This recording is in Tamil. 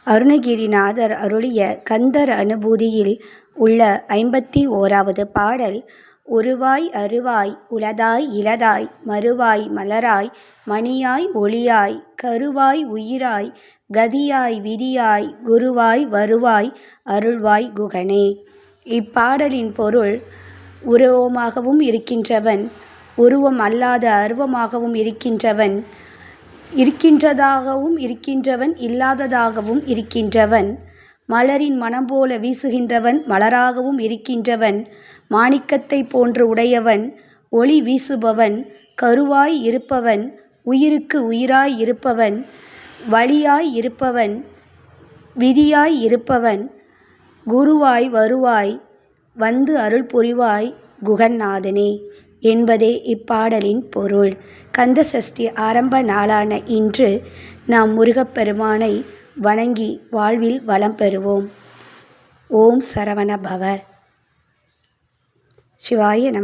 அருணகிரிநாதர் அருளிய கந்தர் அனுபூதியில் உள்ள 51வது பாடல். உருவாய் அருவாய் உளதாய் இளதாய் மறுவாய் மலராய் மணியாய் ஒளியாய் கருவாய் உயிராய் கதியாய் விதியாய் குருவாய் வருவாய் அருள்வாய் குகனே. இப்பாடலின் பொருள்: உருவமாகவும் இருக்கின்றவன், உருவம் அல்லாத அருவமாகவும் இருக்கின்றவன், இருக்கின்றதாகவும் இருக்கின்றவன், இல்லாததாகவும் இருக்கின்றவன், மலரின் மனம் போல வீசுகின்றவன், மலராகவும் இருக்கின்றவன், மாணிக்கத்தை போன்று உடையவன், ஒளி வீசுபவன், கருவாய் இருப்பவன், உயிருக்கு உயிராய் இருப்பவன், வழியாய் இருப்பவன், விதியாய் இருப்பவன், குருவாய் வருவாய் வந்து அருள் புரிவாய் குகநாதனே என்பதே இப்பாடலின் பொருள். கந்த சஷ்டி ஆரம்ப நாளான இன்று நாம் முருகப்பெருமானை வணங்கி வாழ்வில் வளம் பெறுவோம். ஓம் சரவண பவ. சிவாய நம.